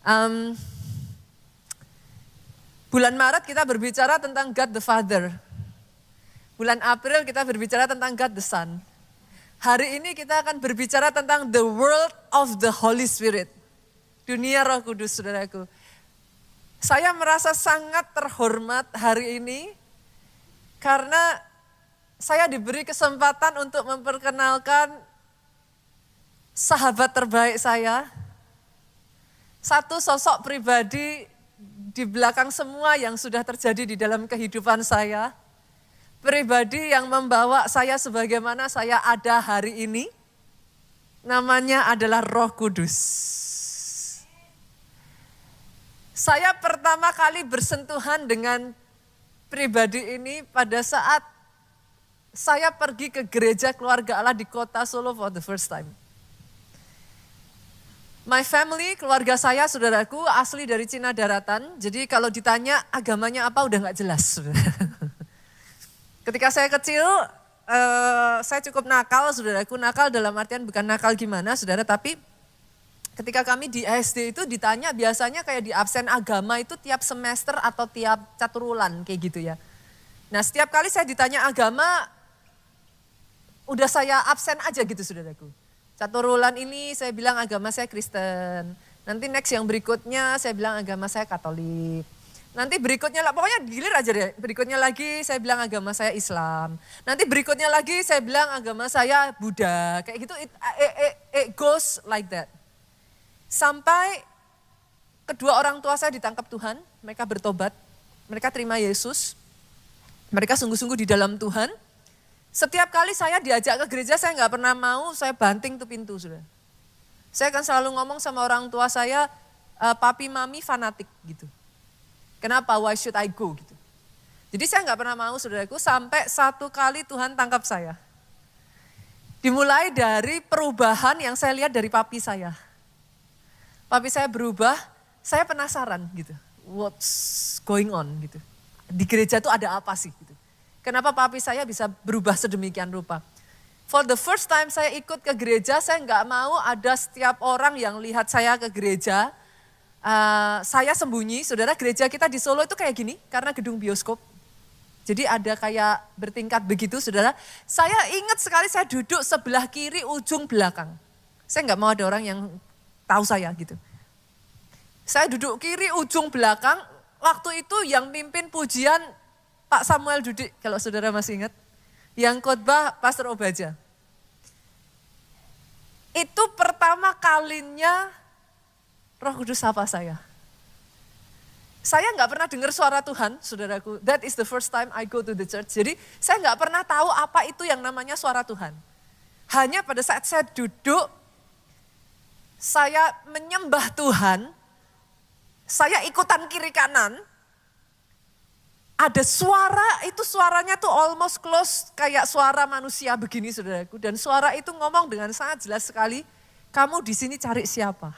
Um, bulan Maret kita berbicara tentang God the Father. Bulan April kita berbicara tentang God the Son. Hari ini kita akan berbicara tentang the world of the Holy Spirit. Dunia Roh Kudus, saudaraku. Saya merasa sangat terhormat hari ini karena saya diberi kesempatan untuk memperkenalkan sahabat terbaik saya. Satu sosok pribadi di belakang semua yang sudah terjadi di dalam kehidupan saya. Pribadi yang membawa saya sebagaimana saya ada hari ini. Namanya adalah Roh Kudus. Saya pertama kali bersentuhan dengan pribadi ini pada saat saya pergi ke gereja keluarga Allah di kota Solo for the first time. My family, keluarga saya, saudaraku, asli dari Cina Daratan. Jadi kalau ditanya agamanya apa udah gak jelas. Ketika saya kecil, saya cukup nakal, saudaraku. Nakal dalam artian bukan nakal gimana, saudara. Tapi ketika kami di SD itu ditanya biasanya kayak di absen agama itu tiap semester atau tiap caturulan kayak gitu ya. Nah setiap kali saya ditanya agama, udah saya absen aja gitu, saudaraku. Caturulan ini saya bilang agama saya Kristen. Nanti next yang berikutnya saya bilang agama saya Katolik. Nanti berikutnya, pokoknya gilir aja deh. Berikutnya lagi saya bilang agama saya Islam. Nanti berikutnya lagi saya bilang agama saya Buddha. Kayak gitu, it goes like that. Sampai kedua orang tua saya ditangkap Tuhan, mereka bertobat. Mereka terima Yesus. Mereka sungguh-sungguh di dalam Tuhan. Setiap kali saya diajak ke gereja, saya gak pernah mau, saya banting tuh pintu, sudah. Saya akan selalu ngomong sama orang tua saya, papi mami fanatik gitu. Kenapa? Why should I go gitu. Jadi saya gak pernah mau, saudaraku, sampai satu kali Tuhan tangkap saya. Dimulai dari perubahan yang saya lihat dari papi saya. Papi saya berubah, saya penasaran gitu. What's going on gitu. Di gereja tuh ada apa sih gitu. Kenapa papi saya bisa berubah sedemikian rupa. For the first time saya ikut ke gereja, saya gak mau ada setiap orang yang lihat saya ke gereja. Saya sembunyi, saudara, gereja kita di Solo itu kayak gini karena gedung bioskop. Jadi ada kayak bertingkat begitu, saudara. Saya ingat sekali saya duduk sebelah kiri ujung belakang. Saya gak mau ada orang yang tahu saya gitu. Saya duduk kiri ujung belakang, waktu itu yang mimpin pujian Pak Samuel Dudik, kalau saudara masih ingat. Yang khotbah Pastor Obaja. Itu pertama kalinya Roh Kudus sapa saya. Saya gak pernah dengar suara Tuhan, saudaraku. That is the first time I go to the church. Jadi saya gak pernah tahu apa itu yang namanya suara Tuhan. Hanya pada saat saya duduk, saya menyembah Tuhan, saya ikutan kiri kanan, ada suara, itu suaranya tuh almost close kayak suara manusia begini, saudaraku. Dan suara itu ngomong dengan sangat jelas sekali, kamu di sini cari siapa?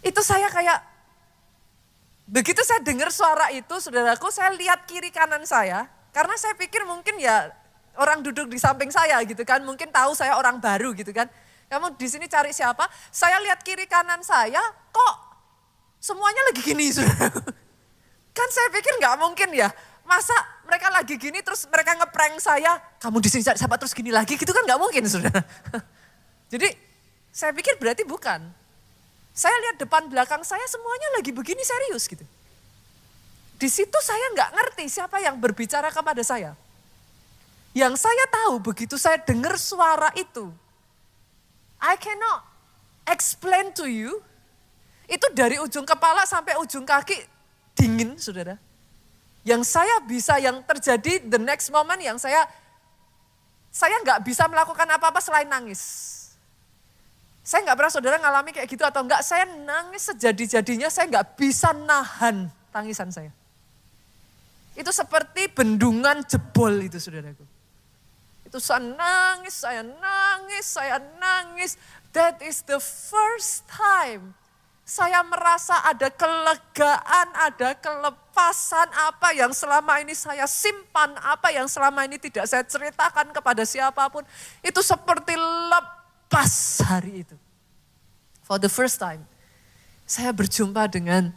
Itu saya kayak, begitu saya dengar suara itu, saudaraku, saya lihat kiri kanan saya. Karena saya pikir mungkin ya orang duduk di samping saya gitu kan, mungkin tahu saya orang baru gitu kan. Kamu di sini cari siapa? Saya lihat kiri kanan saya, kok semuanya lagi gini, saudaraku. Kan saya pikir gak mungkin ya, masa mereka lagi gini terus mereka ngeprank saya, kamu di sini cari siapa terus gini lagi, gitu kan gak mungkin, saudara. Jadi saya pikir berarti bukan. Saya lihat depan belakang saya semuanya lagi begini serius gitu. Di situ saya gak ngerti siapa yang berbicara kepada saya. Yang saya tahu begitu saya dengar suara itu, I cannot explain to you, itu dari ujung kepala sampai ujung kaki dingin, saudara. Yang saya bisa, yang terjadi the next moment yang saya gak bisa melakukan apa-apa selain nangis. Saya gak pernah saudara ngalami kayak gitu atau enggak, saya nangis sejadi-jadinya, saya gak bisa nahan tangisan saya. Itu seperti bendungan jebol itu, saudaraku. Itu saya nangis, saya nangis, saya nangis. That is the first time saya merasa ada kelegaan, ada kelepasan, apa yang selama ini saya simpan, apa yang selama ini tidak saya ceritakan kepada siapapun. Itu seperti lepas hari itu. For the first time. saya berjumpa dengan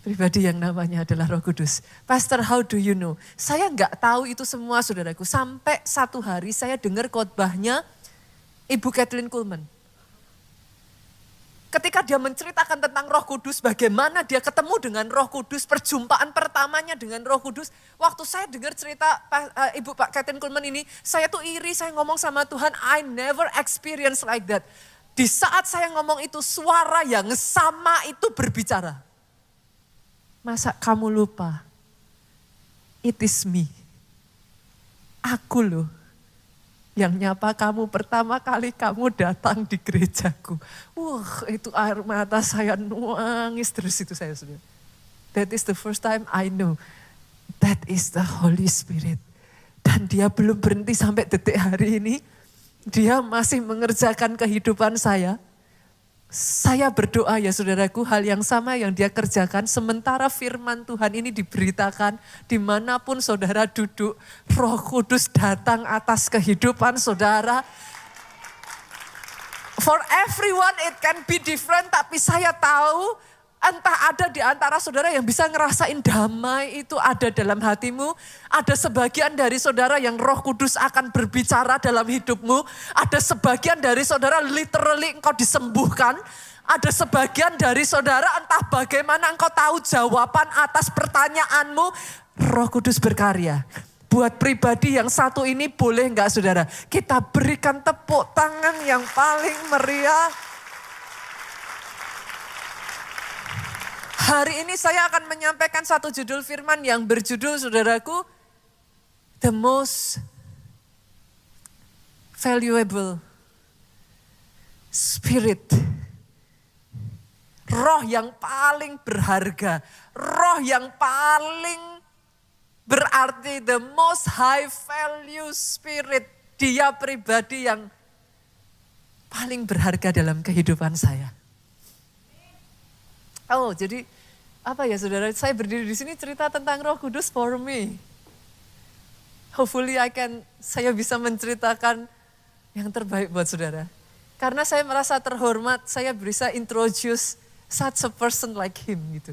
pribadi yang namanya adalah Roh Kudus. Pastor, how do you know? Saya nggak tahu itu semua saudaraku. Sampai satu hari saya dengar khotbahnya Ibu Kathleen Kuhlman. Ketika dia menceritakan tentang Roh Kudus, bagaimana dia ketemu dengan Roh Kudus, perjumpaan pertamanya dengan Roh Kudus. Waktu saya dengar cerita Ibu Pak Kathleen Kuhlman ini, saya tuh iri, saya ngomong sama Tuhan, I never experience like that. Di saat saya ngomong itu, suara yang sama itu berbicara. Masa kamu lupa? It is me. Aku loh yang nyapa kamu pertama kali kamu datang di gerejaku. Wah, itu air mata saya nangis terus itu saya sudah. That is the first time I know that is the Holy Spirit. Dan dia belum berhenti sampai detik hari ini. Dia masih mengerjakan kehidupan saya. Saya berdoa ya saudaraku, hal yang sama yang dia kerjakan sementara firman Tuhan ini diberitakan dimanapun saudara duduk, Roh Kudus datang atas kehidupan saudara. For everyone it can be different, tapi saya tahu entah ada di antara saudara yang bisa ngerasain damai itu ada dalam hatimu. Ada sebagian dari saudara yang Roh Kudus akan berbicara dalam hidupmu. Ada sebagian dari saudara literally engkau disembuhkan. Ada sebagian dari saudara entah bagaimana engkau tahu jawaban atas pertanyaanmu. Roh Kudus berkarya. Buat pribadi yang satu ini boleh enggak saudara? Kita berikan tepuk tangan yang paling meriah. Hari ini saya akan menyampaikan satu judul firman yang berjudul saudaraku, The Most Valuable Spirit. Roh yang paling berharga, roh yang paling berarti the most high value spirit. Dia pribadi yang paling berharga dalam kehidupan saya. Oh, jadi apa ya saudara, saya berdiri di sini cerita tentang Roh Kudus for me. Hopefully saya bisa menceritakan yang terbaik buat saudara. Karena saya merasa terhormat, saya bisa introduce such a person like him gitu.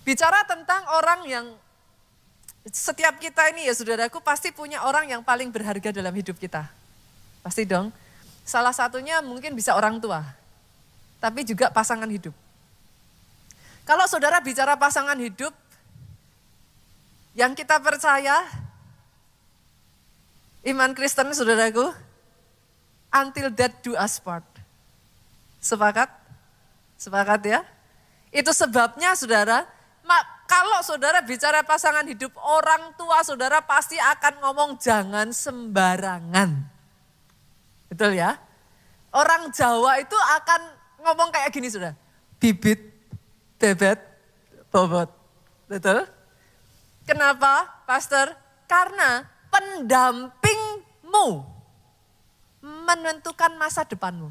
Bicara tentang orang yang, setiap kita ini ya saudaraku pasti punya orang yang paling berharga dalam hidup kita. Pasti dong. Salah satunya mungkin bisa orang tua, tapi juga pasangan hidup. Kalau saudara bicara pasangan hidup, yang kita percaya, iman Kristen saudaraku, until death do us part. Sepakat? Sepakat ya? Itu sebabnya saudara, kalau saudara bicara pasangan hidup, orang tua saudara pasti akan ngomong jangan sembarangan. Betul ya? Orang Jawa itu akan ngomong kayak gini saudara, bibit, bebet, bobot. Betul? Kenapa, Pastor? Karena pendampingmu menentukan masa depanmu.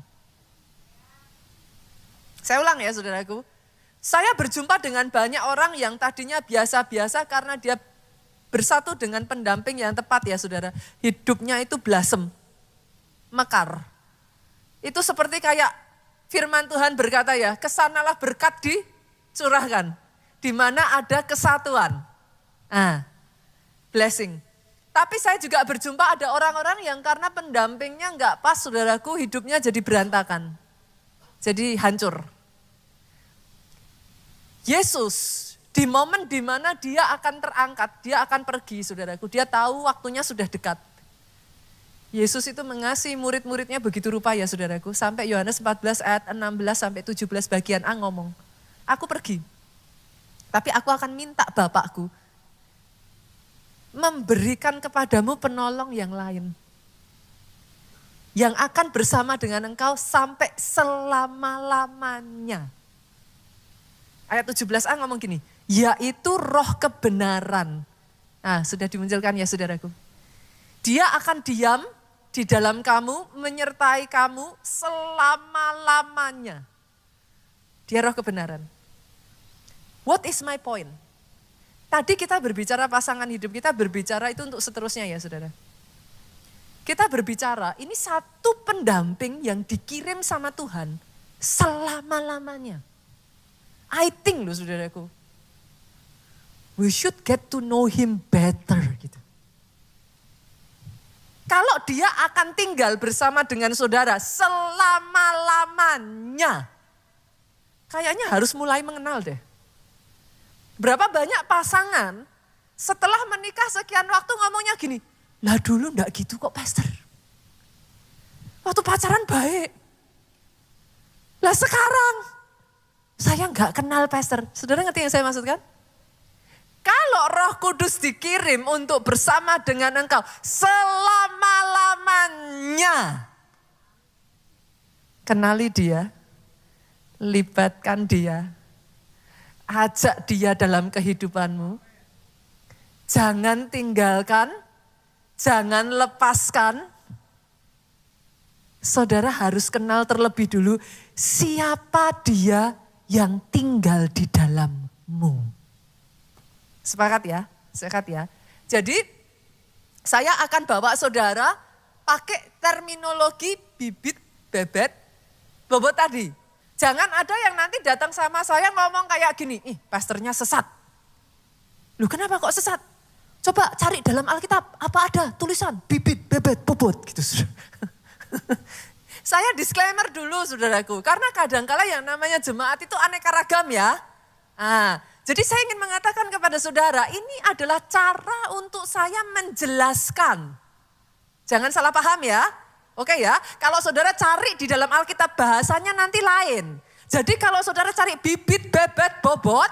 Saya ulang ya saudaraku. Saya berjumpa dengan banyak orang yang tadinya biasa-biasa karena dia bersatu dengan pendamping yang tepat ya saudara. Hidupnya itu blasem, mekar. Itu seperti kayak firman Tuhan berkata ya, kesanalah berkat dicurahkan, di mana ada kesatuan. Blessing. Tapi saya juga berjumpa ada orang-orang yang karena pendampingnya enggak pas saudaraku, hidupnya jadi berantakan. Jadi hancur. Yesus di momen di mana dia akan terangkat, dia akan pergi saudaraku. Dia tahu waktunya sudah dekat. Yesus itu mengasihi murid-muridnya begitu rupa ya saudaraku. Sampai Yohanes 14 ayat 16 sampai 17 bagian A ngomong, aku pergi. Tapi aku akan minta Bapakku memberikan kepadamu penolong yang lain. Yang akan bersama dengan engkau sampai selama-lamanya. Ayat 17a ngomong gini, yaitu roh kebenaran. Nah sudah dimunculkan ya saudaraku. Dia akan diam di dalam kamu, menyertai kamu selama-lamanya. Dia roh kebenaran. What is my point? Tadi kita berbicara pasangan hidup, kita berbicara itu untuk seterusnya ya saudara. Kita berbicara ini satu pendamping yang dikirim sama Tuhan selama-lamanya. I think loh saudaraku, we should get to know him better gitu. Kalau dia akan tinggal bersama dengan saudara selama-lamanya, kayaknya harus mulai mengenal deh. Berapa banyak pasangan setelah menikah sekian waktu ngomongnya gini, lah dulu enggak gitu kok pastor. Waktu pacaran baik. Lah sekarang saya enggak kenal pastor. Saudara ngerti yang saya maksudkan? Kalau Roh Kudus dikirim untuk bersama dengan engkau selama-lamanya, kenali dia, libatkan dia, ajak dia dalam kehidupanmu. Jangan tinggalkan, jangan lepaskan. Saudara harus kenal terlebih dulu siapa dia yang tinggal di dalammu. Sepakat ya, sepakat ya. Jadi saya akan bawa saudara pakai terminologi bibit, bebet, bobot tadi. Jangan ada yang nanti datang sama saya ngomong kayak gini, ih pastornya sesat. Loh kenapa kok sesat? Coba cari dalam Alkitab, apa ada tulisan bibit, bebet, bobot gitu. Saya disclaimer dulu saudaraku, karena kadang-kala yang namanya jemaat itu aneka ragam ya. Jadi saya ingin mengatakan kepada saudara, ini adalah cara untuk saya menjelaskan. Jangan salah paham ya. Oke ya, kalau saudara cari di dalam Alkitab bahasanya nanti lain. Jadi kalau saudara cari bibit, bebet, bobot,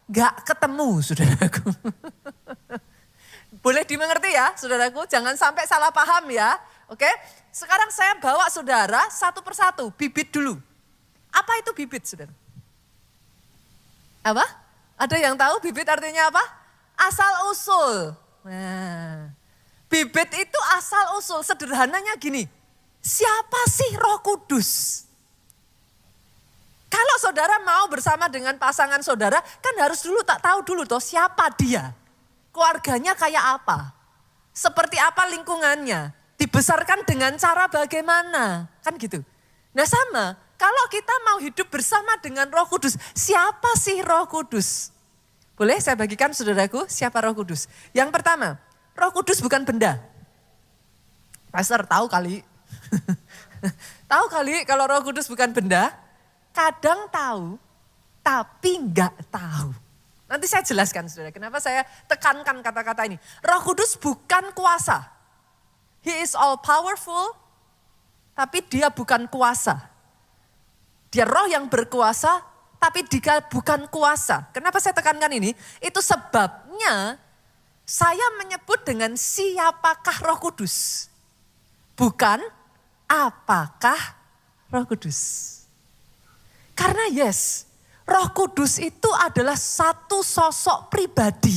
gak ketemu saudaraku. Boleh dimengerti ya saudaraku, jangan sampai salah paham ya. Oke, sekarang saya bawa saudara satu persatu, bibit dulu. Apa itu bibit saudara? Apa? Ada yang tahu bibit artinya apa? Asal usul. Nah, bibit itu asal usul, sederhananya gini. Siapa sih Roh Kudus? Kalau saudara mau bersama dengan pasangan saudara, kan harus dulu tak tahu dulu toh siapa dia. Keluarganya kayak apa? Seperti apa lingkungannya? Dibesarkan dengan cara bagaimana? Kan gitu. Nah sama, kalau kita mau hidup bersama dengan Roh Kudus, siapa sih Roh Kudus? Boleh saya bagikan saudaraku siapa Roh Kudus? Yang pertama, Roh Kudus bukan benda. Pastor tahu kali. Tahu kali kalau Roh Kudus bukan benda? Kadang tahu, tapi enggak tahu. Nanti saya jelaskan saudara, kenapa saya tekankan kata-kata ini. Roh Kudus bukan kuasa. He is all powerful, tapi dia bukan kuasa. Dia roh yang berkuasa, tapi dia bukan kuasa. Kenapa saya tekankan ini? Itu sebabnya saya menyebut dengan siapakah Roh Kudus. Bukan apakah Roh Kudus. Karena Roh Kudus itu adalah satu sosok pribadi.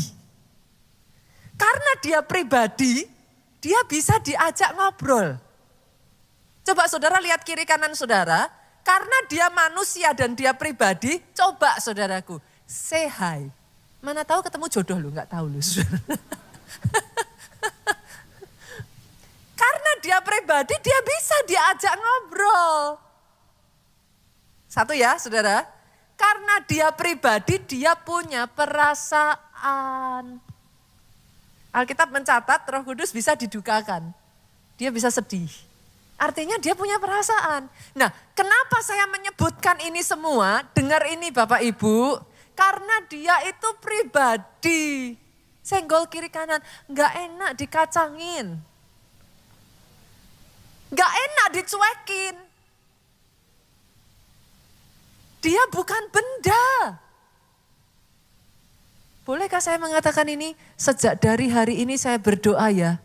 Karena dia pribadi, dia bisa diajak ngobrol. Coba saudara lihat kiri kanan saudara, karena dia manusia dan dia pribadi, coba saudaraku, say hi. Mana tahu ketemu jodoh lu, nggak tahu lu. Karena dia pribadi, dia bisa diajak ngobrol. Satu ya saudara, karena dia pribadi, dia punya perasaan. Alkitab mencatat Roh Kudus bisa didukakan, dia bisa sedih. Artinya dia punya perasaan. Nah, kenapa saya menyebutkan ini semua? Dengar ini Bapak Ibu, karena dia itu pribadi. Senggol kiri kanan, gak enak dikacangin. Gak enak dicuekin. Dia bukan benda. Bolehkah saya mengatakan ini? Sejak dari hari ini saya berdoa ya.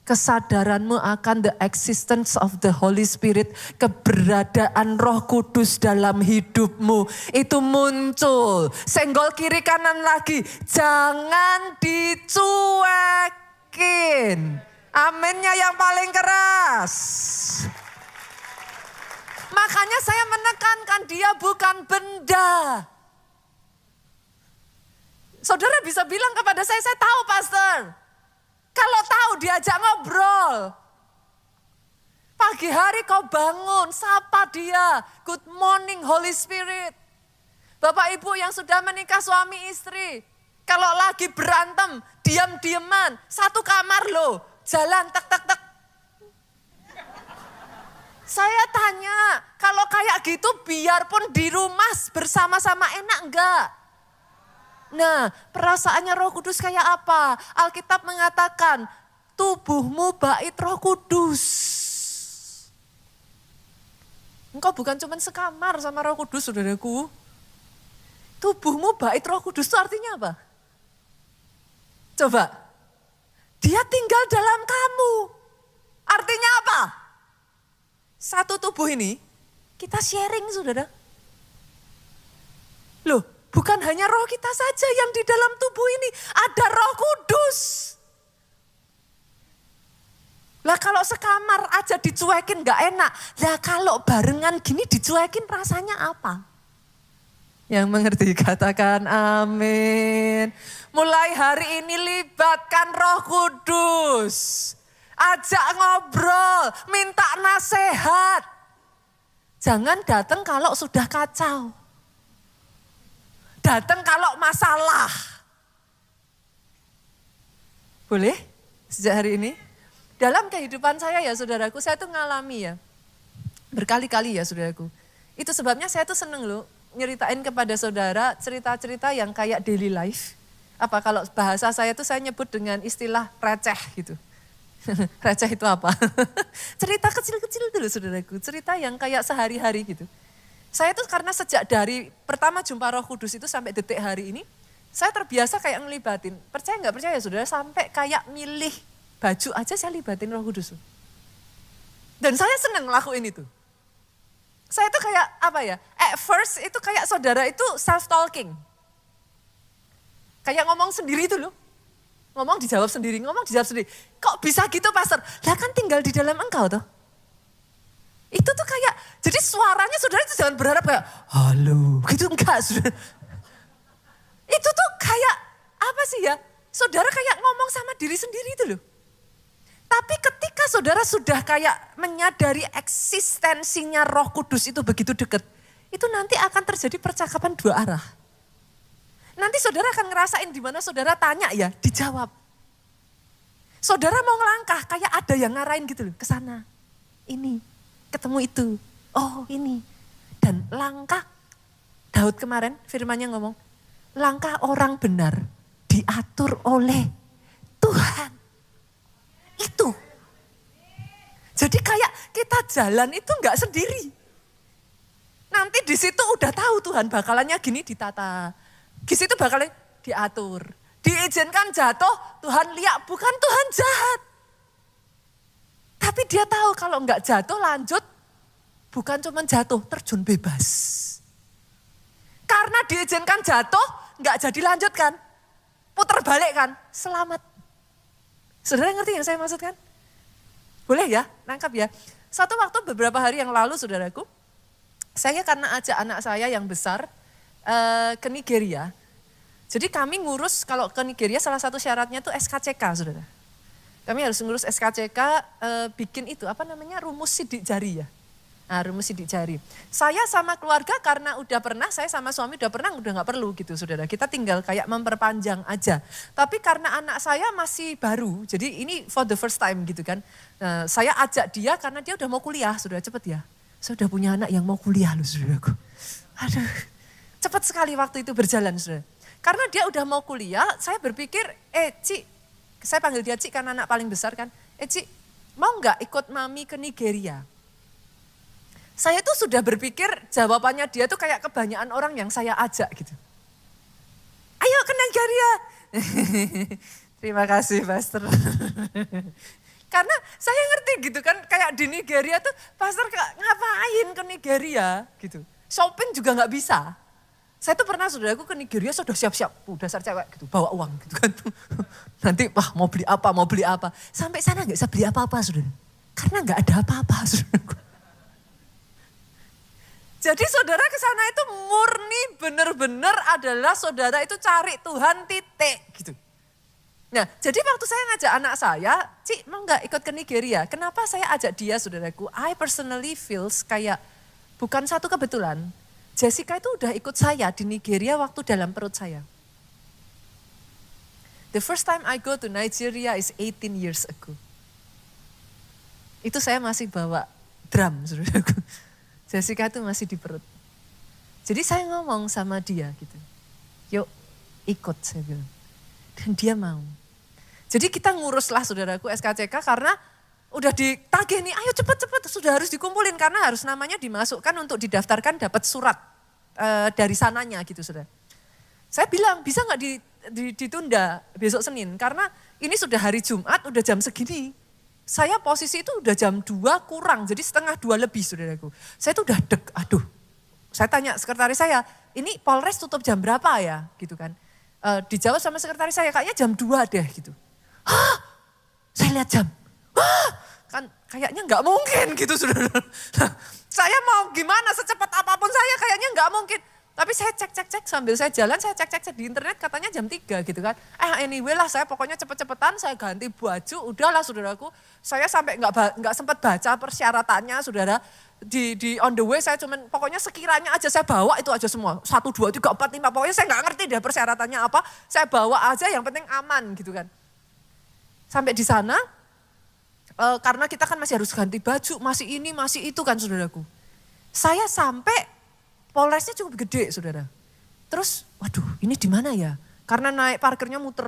Kesadaranmu akan the existence of the Holy Spirit. Keberadaan Roh Kudus dalam hidupmu. Itu muncul. Senggol kiri kanan lagi. Jangan dicuekin. Aminnya yang paling keras. Makanya saya menekankan dia bukan benda. Saudara bisa bilang kepada saya tahu pastor. Kalau tahu diajak ngobrol. Pagi pagi hari kau bangun, sapa dia. Good morning Holy Spirit. Bapak Ibu yang sudah menikah suami istri, kalau lagi berantem, diam-diaman, satu kamar loh, jalan tek. Saya tanya, kalau kayak gitu biarpun di rumah bersama-sama enak enggak? Nah, perasaannya Roh Kudus kayak apa? Alkitab mengatakan, tubuhmu bait Roh Kudus. Engkau bukan cuma sekamar sama Roh Kudus, saudaraku. Tubuhmu bait Roh Kudus itu artinya apa? Coba, dia tinggal dalam kamu. Artinya apa? Satu tubuh ini, kita sharing saudara. Loh, bukan hanya roh kita saja yang di dalam tubuh ini, ada Roh Kudus. Lah kalau sekamar aja dicuekin gak enak, lah kalau barengan gini dicuekin rasanya apa? Yang mengerti katakan amin. Mulai hari ini libatkan Roh Kudus. Ajak ngobrol, minta nasihat. Jangan datang kalau sudah kacau. Datang kalau masalah. Boleh? Sejak hari ini? Dalam kehidupan saya ya saudaraku, saya tuh ngalami ya. Berkali-kali ya saudaraku. Itu sebabnya saya tuh seneng loh nyeritain kepada saudara cerita-cerita yang kayak daily life. Apa kalau bahasa saya tuh saya nyebut dengan istilah receh gitu. Receh itu apa? Cerita kecil-kecil dulu saudaraku, cerita yang kayak sehari-hari gitu. Saya tuh karena sejak dari pertama jumpa Roh Kudus itu sampai detik hari ini, saya terbiasa kayak ngelibatin. Percaya nggak percaya saudara, sampai kayak milih baju aja saya libatin Roh Kudus. Dan saya senang ngelakuin itu. Saya tuh kayak apa ya, at first itu kayak saudara itu self-talking. Kayak ngomong sendiri itu loh. Ngomong dijawab sendiri, ngomong dijawab sendiri. Kok bisa gitu pastor? Lah kan tinggal di dalam engkau tuh. Itu tuh kayak, jadi suaranya saudara itu jangan berharap kayak, halo, gitu enggak saudara. Itu tuh kayak, apa sih ya, saudara kayak ngomong sama diri sendiri itu loh. Tapi ketika saudara sudah kayak menyadari eksistensinya Roh Kudus itu begitu dekat, itu nanti akan terjadi percakapan dua arah. Nanti saudara akan ngerasain di mana saudara tanya ya, dijawab. Saudara mau ngelangkah, kayak ada yang ngarahin gitu loh, ke sana. Ini, ketemu itu, oh ini. Dan langkah, Daud kemarin firmannya ngomong, langkah orang benar diatur oleh Tuhan. Itu. Jadi kayak kita jalan itu enggak sendiri. Nanti di situ udah tahu Tuhan bakalannya gini ditata. Di situ bakalan diatur. Diizinkan jatuh, Tuhan lihat bukan Tuhan jahat. Tapi dia tahu kalau enggak jatuh lanjut, bukan cuma jatuh, terjun bebas. Karena diizinkan jatuh, enggak jadi lanjut kan. Putar balik kan, selamat. Saudara ngerti yang saya maksudkan? Boleh ya, nangkap ya. Satu waktu beberapa hari yang lalu saudaraku, saya karena ajak anak saya yang besar ke Nigeria. Jadi kami ngurus kalau ke Nigeria salah satu syaratnya tuh SKCK saudara. Kami harus ngurus SKCK bikin itu apa namanya rumus sidik jari ya. Nah, rumus sidik jari. Saya sama keluarga karena udah pernah, saya sama suami udah pernah, udah gak perlu gitu saudara. Kita tinggal kayak memperpanjang aja. Tapi karena anak saya masih baru, jadi ini for the first time gitu kan. Nah, saya ajak dia karena dia udah mau kuliah, saudara cepet ya. Saya udah punya anak yang mau kuliah loh saudaraku. Aduh, cepet sekali waktu itu berjalan saudara. Karena dia udah mau kuliah, saya berpikir, Ci, saya panggil dia Ci karena anak paling besar kan. Ci, mau gak ikut mami ke Nigeria? Saya tuh sudah berpikir jawabannya dia tuh kayak kebanyakan orang yang saya ajak gitu. Ayo ke Nigeria. Terima kasih pastor. Karena saya ngerti gitu kan kayak di Nigeria tuh pastor ngapain ke Nigeria gitu. Shopping juga gak bisa. Saya tuh pernah saudaraku ke Nigeria sudah siap-siap. Dasar cewek gitu bawa uang gitu kan. Nanti wah mau beli apa. Sampai sana gak bisa beli apa-apa saudara. Karena gak ada apa-apa saudaraku. Jadi saudara ke sana itu murni benar-benar adalah saudara itu cari Tuhan titik gitu. Nah, jadi waktu saya ngajak anak saya, Cik mau nggak ikut ke Nigeria? Kenapa saya ajak dia, saudaraku? I personally feels kayak bukan satu kebetulan. Jessica itu udah ikut saya di Nigeria waktu dalam perut saya. The first time I go to Nigeria is 18 years ago. Itu saya masih bawa drum, saudaraku. Jessica itu masih di perut. Jadi saya ngomong sama dia gitu. Yuk ikut, saya bilang. Dan dia mau. Jadi kita nguruslah saudaraku SKCK karena udah ditagih nih, ayo cepet-cepet sudah harus dikumpulin karena harus namanya dimasukkan untuk didaftarkan dapat surat dari sananya gitu saudara. Saya bilang bisa nggak ditunda besok Senin karena ini sudah hari Jumat udah jam segini. Saya posisi itu udah jam 2 kurang jadi setengah 2 lebih saudaraku. Saya tuh udah aduh. Saya tanya sekretaris saya, ini Polres tutup jam berapa ya gitu kan. Dijawab sama sekretaris saya kayaknya jam 2 deh gitu. Hah? Saya lihat jam. Hah? Kan kayaknya nggak mungkin gitu saudara. Saya mau gimana secepat apapun saya kayaknya nggak mungkin. Tapi saya cek sambil saya jalan saya cek di internet katanya jam 3 gitu kan. Anyway lah saya pokoknya cepet-cepetan saya ganti baju udahlah saudaraku. Saya sampai nggak sempat baca persyaratannya saudara. Di on the way saya cuman pokoknya sekiranya aja saya bawa itu aja semua. 1, 2, 3, 4, 5 pokoknya saya nggak ngerti deh persyaratannya apa. Saya bawa aja yang penting aman gitu kan. Sampai di sana karena kita kan masih harus ganti baju, masih ini, masih itu kan saudaraku. Saya sampai Polresnya cukup gede saudara. Terus waduh ini di mana ya? Karena naik parkirnya muter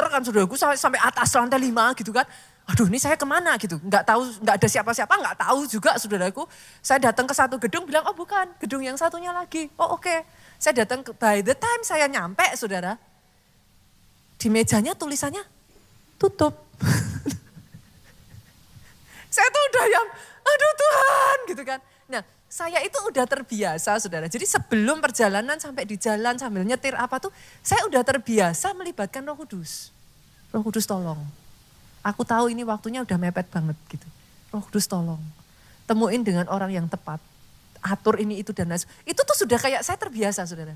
kan saudaraku sampai atas lantai 5 gitu kan. Aduh ini saya kemana gitu. Nggak tahu, nggak ada siapa-siapa, nggak tahu juga saudaraku. Saya datang ke satu gedung bilang oh bukan, gedung yang satunya lagi. Oh oke. Saya datang by the time saya nyampe saudara. Di mejanya tulisannya tutup. Saya tuh udah yang, aduh Tuhan gitu kan. Nah saya itu udah terbiasa saudara. Jadi sebelum perjalanan sampai di jalan sambil nyetir apa tuh, saya udah terbiasa melibatkan Roh Kudus. Roh Kudus tolong. Aku tahu ini waktunya udah mepet banget gitu. Roh Kudus tolong. Temuin dengan orang yang tepat. Atur ini itu dan lain. Itu tuh sudah kayak saya terbiasa saudara.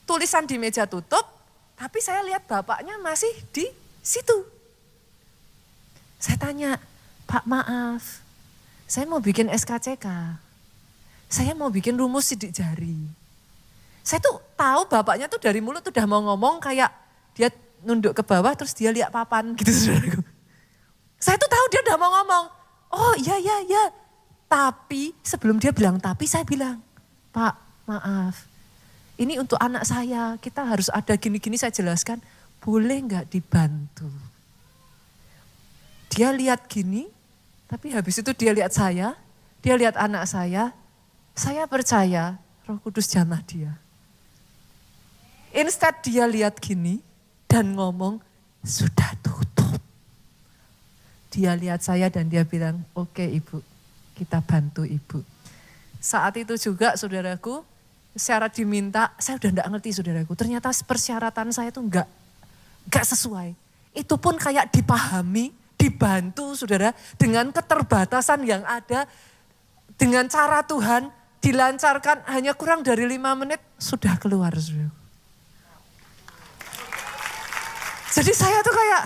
Tulisan di meja tutup, tapi saya lihat bapaknya masih di situ. Saya tanya, Pak maaf, saya mau bikin SKCK. Saya mau bikin rumus sidik jari. Saya tuh tahu bapaknya tuh dari mulut tuh udah mau ngomong kayak dia nunduk ke bawah terus dia lihat papan gitu saudaraku. Saya tuh tahu dia udah mau ngomong, oh iya. Tapi sebelum dia bilang tapi saya bilang, Pak maaf ini untuk anak saya kita harus ada gini-gini saya jelaskan, boleh nggak dibantu? Dia lihat gini, tapi habis itu dia lihat saya, dia lihat anak saya percaya Roh Kudus jamah dia. Instead dia lihat gini dan ngomong, sudah tutup. Dia lihat saya dan dia bilang, oke ibu, kita bantu ibu. Saat itu juga saudaraku, syarat diminta, saya udah enggak ngerti saudaraku. Ternyata persyaratan saya itu enggak sesuai. Itu pun kayak dipahami, dibantu saudara, dengan keterbatasan yang ada, dengan cara Tuhan, dilancarkan hanya kurang dari 5 menit sudah keluar. Saudara. Jadi saya tuh kayak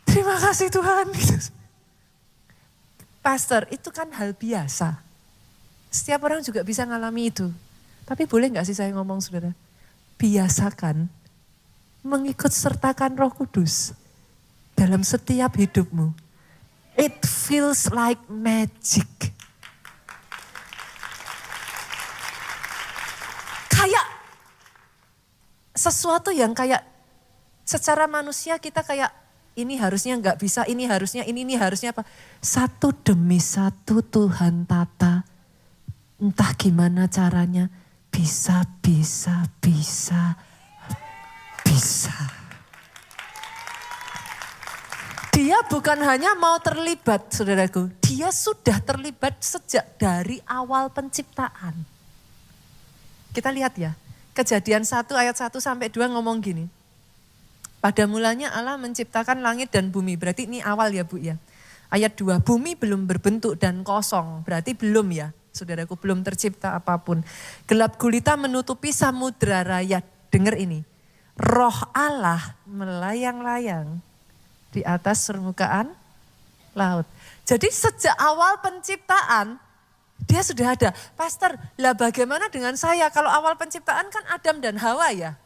terima kasih Tuhan. Pastor itu kan hal biasa. Setiap orang juga bisa ngalami itu. Tapi boleh gak sih saya ngomong saudara? Biasakan mengikut sertakan Roh Kudus dalam setiap hidupmu. It feels like magic. Kayak sesuatu yang kayak secara manusia kita kayak ini harusnya nggak bisa, ini harusnya, ini harusnya apa. Satu demi satu Tuhan tata, entah gimana caranya, bisa. Dia bukan hanya mau terlibat saudaraku, dia sudah terlibat sejak dari awal penciptaan. Kita lihat ya, Kejadian 1 ayat 1 sampai 2 ngomong gini. Pada mulanya Allah menciptakan langit dan bumi, berarti ini awal ya Bu ya. Ayat 2, bumi belum berbentuk dan kosong, berarti belum ya. Saudaraku belum tercipta apapun. Gelap gulita menutupi samudra raya, dengar ini. Roh Allah melayang-layang di atas permukaan laut. Jadi sejak awal penciptaan dia sudah ada. Pastor, lah bagaimana dengan saya? Kalau awal penciptaan kan Adam dan Hawa ya.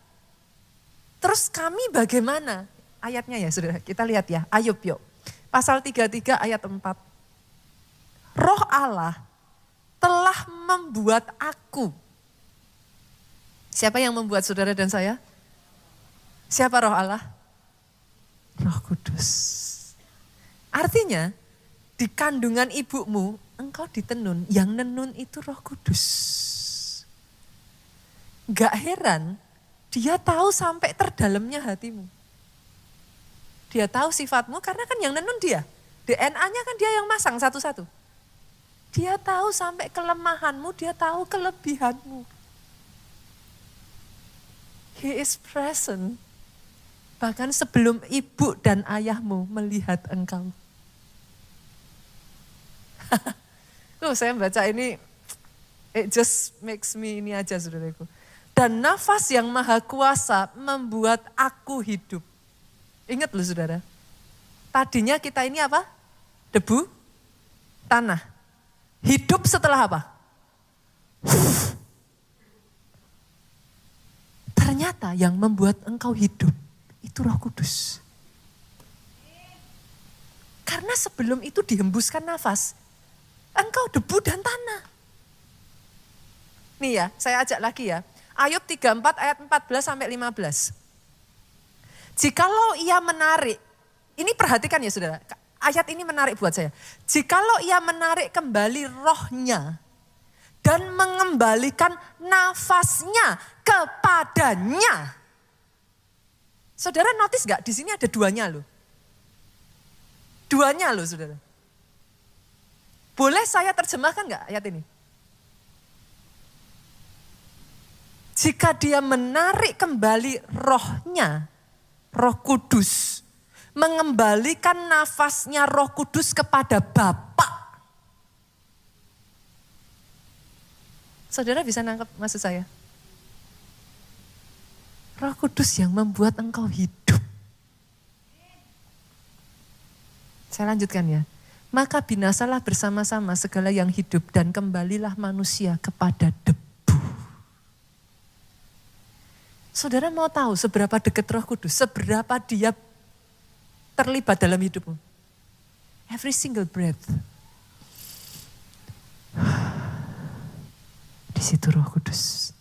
Terus kami bagaimana? Ayatnya ya saudara, kita lihat ya. Ayub yuk. Pasal 33 ayat 4. Roh Allah telah membuat aku. Siapa yang membuat saudara dan saya? Siapa roh Allah? Roh Kudus. Artinya di kandungan ibumu engkau ditenun. Yang nenun itu Roh Kudus. Gak heran dia tahu sampai terdalamnya hatimu. Dia tahu sifatmu karena kan yang nenun dia. DNA-nya kan dia yang masang satu-satu. Dia tahu sampai kelemahanmu, dia tahu kelebihanmu. He is present. Bahkan sebelum ibu dan ayahmu melihat engkau. Saya baca ini, it just makes me ini aja saudaraku. Dan nafas yang maha kuasa membuat aku hidup. Ingat loh saudara, tadinya kita ini apa? Debu, tanah. Hidup setelah apa? Ternyata yang membuat engkau hidup itu Roh Kudus. Karena sebelum itu dihembuskan nafas, engkau debu dan tanah. Nih ya, saya ajak lagi ya. Ayub 34 ayat 14 sampai 15. Jikalau ia menarik, ini perhatikan ya saudara, ayat ini menarik buat saya. Jikalau ia menarik kembali rohnya dan mengembalikan nafasnya kepadanya. Saudara notice gak? Di sini ada duanya loh. Duanya loh saudara. Boleh saya terjemahkan gak ayat ini? Jika dia menarik kembali rohnya, Roh Kudus, mengembalikan nafasnya Roh Kudus kepada Bapa. Saudara bisa nangkep maksud saya? Roh Kudus yang membuat engkau hidup. Saya lanjutkan ya. Maka binasalah bersama-sama segala yang hidup dan kembalilah manusia kepada debu. Saudara mau tahu seberapa dekat Roh Kudus, seberapa dia terlibat dalam hidupmu? Every single breath. Di situ Roh Kudus.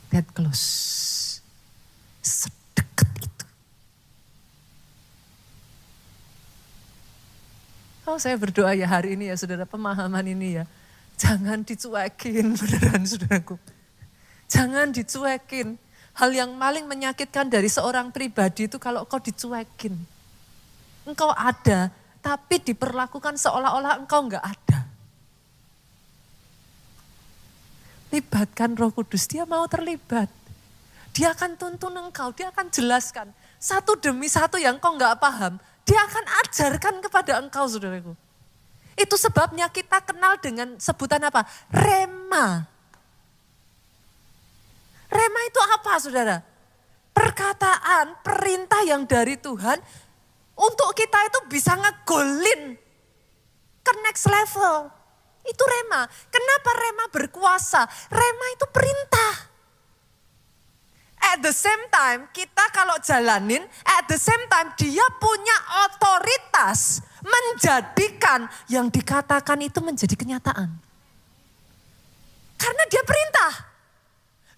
That close. Sedekat itu. Oh, saya berdoa ya hari ini ya saudara, pemahaman ini ya. Jangan dicuekin beneran saudaraku. Jangan dicuekin. Hal yang paling menyakitkan dari seorang pribadi itu kalau kau dicuekin. Engkau ada, tapi diperlakukan seolah-olah engkau enggak ada. Libatkan Roh Kudus, dia mau terlibat. Dia akan tuntun engkau, dia akan jelaskan. Satu demi satu yang kau enggak paham, dia akan ajarkan kepada engkau saudaraku. Itu sebabnya kita kenal dengan sebutan apa? Rema. Rema itu apa saudara? Perkataan, perintah yang dari Tuhan untuk kita itu bisa ngegolin ke next level. Itu rema. Kenapa rema berkuasa? Rema itu perintah. At the same time kita kalau jalanin, at the same time dia punya otoritas menjadikan yang dikatakan itu menjadi kenyataan. Karena dia perintah.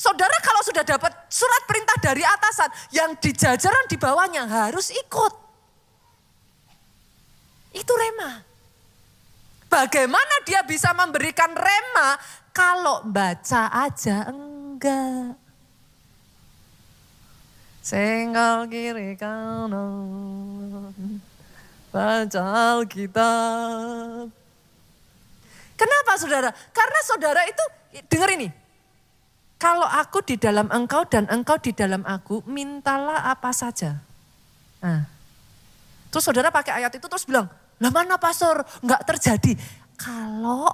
Saudara kalau sudah dapat surat perintah dari atasan, yang di jajaran di bawahnya harus ikut. Itu rema. Bagaimana dia bisa memberikan rema kalau baca aja enggak. Senggol kiri kanan, baca Alkitab. Kenapa saudara? Karena saudara itu, dengar ini. Kalau aku di dalam engkau dan engkau di dalam aku, mintalah apa saja. Nah, terus saudara pakai ayat itu terus bilang, lah mana pastor? Enggak terjadi. Kalau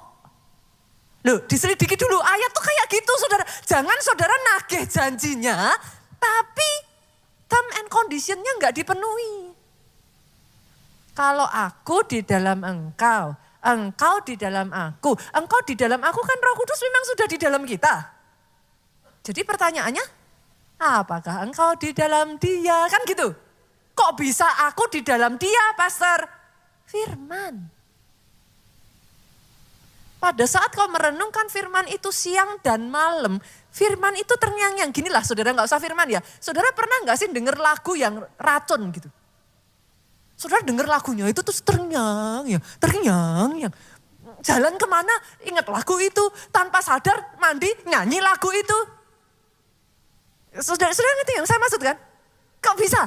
Loh, diselidiki dulu. Ayat tuh kayak gitu, saudara. Jangan saudara nagih janjinya, tapi term and conditionnya nggak dipenuhi. Kalau aku di dalam engkau, engkau di dalam aku. Engkau di dalam aku kan Roh Kudus memang sudah di dalam kita. Jadi pertanyaannya, apakah engkau di dalam dia? Kan gitu. Kok bisa aku di dalam dia, Pastor? Firman. Pada saat kau merenungkan firman itu siang dan malam, firman itu terngiang-ngiang. Ginilah saudara, gak usah firman ya. Saudara pernah gak sih denger lagu yang racun gitu? Saudara denger lagunya itu terus terngiang-ngiang. Jalan kemana ingat lagu itu. Tanpa sadar mandi nyanyi lagu itu. Saudara ngerti yang saya maksud kan? Kok bisa?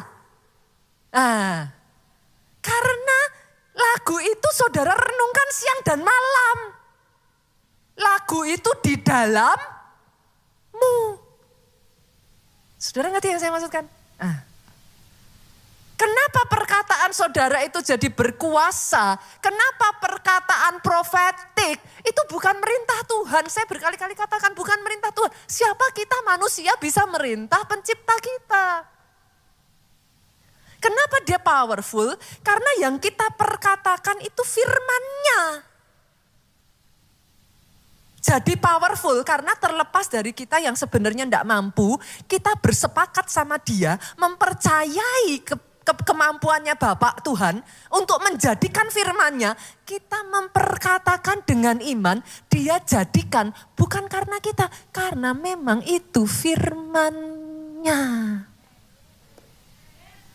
Karena lagu itu saudara renungkan siang dan malam. Lagu itu di dalammu. Saudara ngerti yang saya maksudkan? Kenapa perkataan saudara itu jadi berkuasa? Kenapa perkataan profetik itu bukan merintah Tuhan? Saya berkali-kali katakan bukan merintah Tuhan. Siapa kita manusia bisa merintah pencipta kita? Kenapa dia powerful? Karena yang kita perkatakan itu firman-Nya. Jadi powerful karena terlepas dari kita yang sebenarnya tidak mampu, kita bersepakat sama dia, mempercayai kemampuannya Bapak Tuhan untuk menjadikan firman-Nya, kita memperkatakan dengan iman, dia jadikan bukan karena kita, karena memang itu firman-Nya.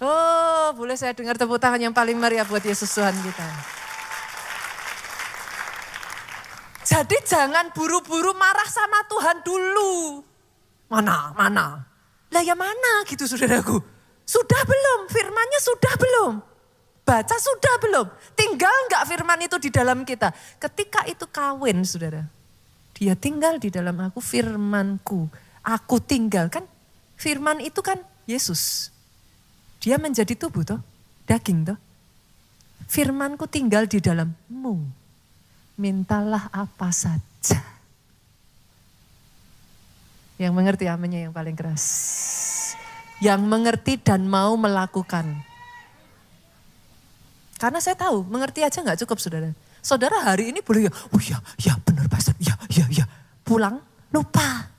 Oh, boleh saya dengar tepuk tangan yang paling meriah buat Yesus Tuhan kita. Jadi jangan buru-buru marah sama Tuhan dulu. Mana? Lah ya mana gitu saudaraku. Sudah belum? Firman-Nya sudah belum? Baca sudah belum? Tinggal enggak firman itu di dalam kita? Ketika itu kawin saudara. Dia tinggal di dalam aku, firman-Ku. Aku tinggal kan. Firman itu kan Yesus. Dia menjadi tubuh toh. Daging toh. Firman-Ku tinggal di dalammu. Mintalah apa saja. Yang mengerti amennya yang paling keras. Yang mengerti dan mau melakukan. Karena saya tahu mengerti aja gak cukup saudara. Saudara hari ini boleh ya benar Pastor, ya. Pulang lupa.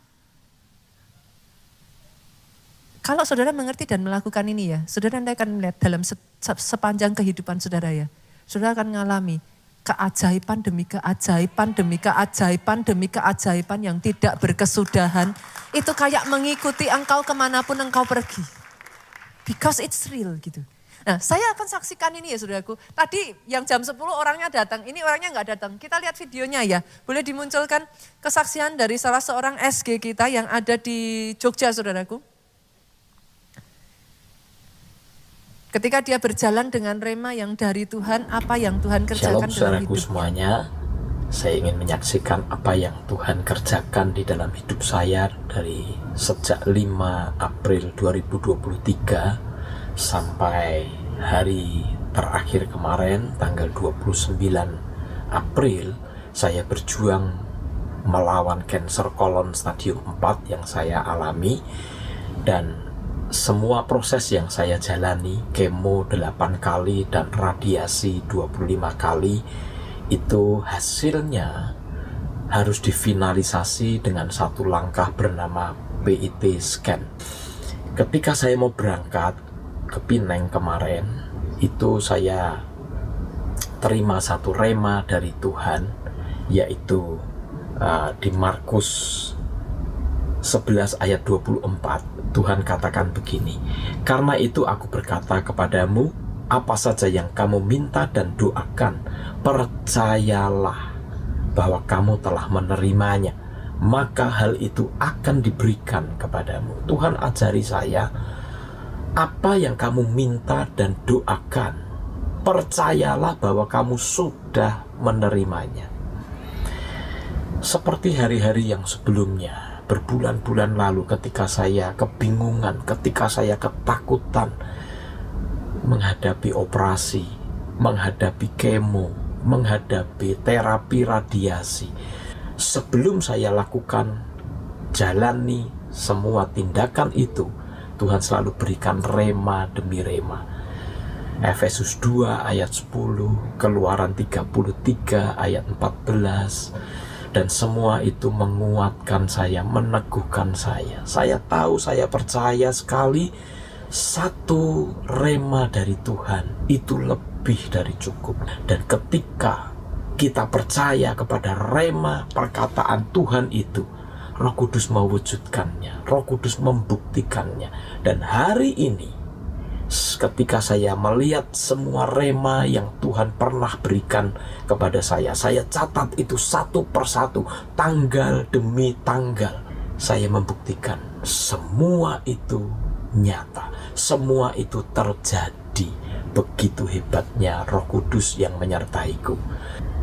Kalau saudara mengerti dan melakukan ini ya, saudara akan melihat dalam sepanjang kehidupan saudara ya. Saudara akan mengalami keajaiban demi keajaiban demi keajaiban demi keajaiban yang tidak berkesudahan. Itu kayak mengikuti engkau kemanapun engkau pergi. Because it's real gitu. Nah saya akan saksikan ini ya saudaraku. Tadi yang jam 10 orangnya datang, ini orangnya nggak datang. Kita lihat videonya ya. Boleh dimunculkan kesaksian dari salah seorang SG kita yang ada di Jogja saudaraku. Ketika dia berjalan dengan rema yang dari Tuhan, apa yang Tuhan kerjakan dalam hidupnya. Semuanya, saya ingin menyaksikan apa yang Tuhan kerjakan di dalam hidup saya dari sejak 5 April 2023 sampai hari terakhir kemarin tanggal 29 April. Saya berjuang melawan kanker kolon stadium 4 yang saya alami, dan semua proses yang saya jalani, kemo 8 kali dan radiasi 25 kali, itu hasilnya harus difinalisasi dengan satu langkah bernama PET scan. Ketika saya mau berangkat ke Pineng kemarin, itu saya terima satu rema dari Tuhan, yaitu di Markus 11 ayat 24. Tuhan katakan begini, karena itu aku berkata kepadamu, apa saja yang kamu minta dan doakan, percayalah bahwa kamu telah menerimanya, maka hal itu akan diberikan kepadamu. Tuhan ajari saya, apa yang kamu minta dan doakan, percayalah bahwa kamu sudah menerimanya. Seperti hari-hari yang sebelumnya, berbulan-bulan lalu ketika saya kebingungan, ketika saya ketakutan menghadapi operasi, menghadapi kemo, menghadapi terapi radiasi, Sebelum saya lakukan, jalani semua tindakan itu, Tuhan selalu berikan rema demi rema. Efesus 2 ayat 10, Keluaran 33 ayat 14, dan semua itu menguatkan saya, meneguhkan saya. Saya tahu, saya percaya sekali, satu rema dari Tuhan itu lebih dari cukup. Dan ketika kita percaya kepada rema perkataan Tuhan itu, Roh Kudus mewujudkannya, Roh Kudus membuktikannya. Dan hari ini, ketika saya melihat semua rema yang Tuhan pernah berikan kepada saya catat itu satu persatu, tanggal demi tanggal. Saya membuktikan semua itu nyata, semua itu terjadi. Begitu hebatnya Roh Kudus yang menyertaiku.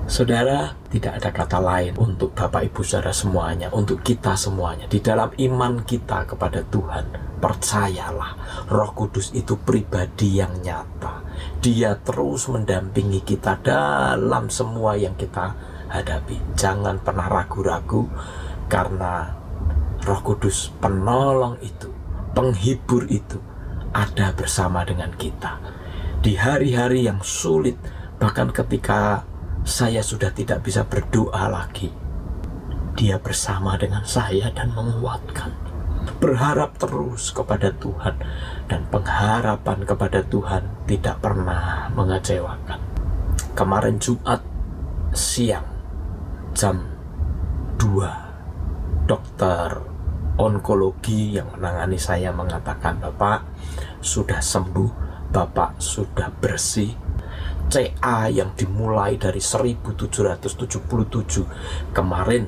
Saudara, tidak ada kata lain untuk Bapak Ibu Saudara semuanya, untuk kita semuanya. Di dalam iman kita kepada Tuhan, percayalah, Roh Kudus itu pribadi yang nyata. Dia terus mendampingi kita dalam semua yang kita hadapi. Jangan pernah ragu-ragu, karena Roh Kudus penolong itu, penghibur itu, ada bersama dengan kita. Di hari-hari yang sulit, bahkan ketika saya sudah tidak bisa berdoa lagi, Dia bersama dengan saya dan menguatkan. Berharap terus kepada Tuhan, dan pengharapan kepada Tuhan tidak pernah mengecewakan. Kemarin Jumat siang jam 2, dokter onkologi yang menangani saya mengatakan, Bapak sudah sembuh, Bapak sudah bersih. CA yang dimulai dari 1777 kemarin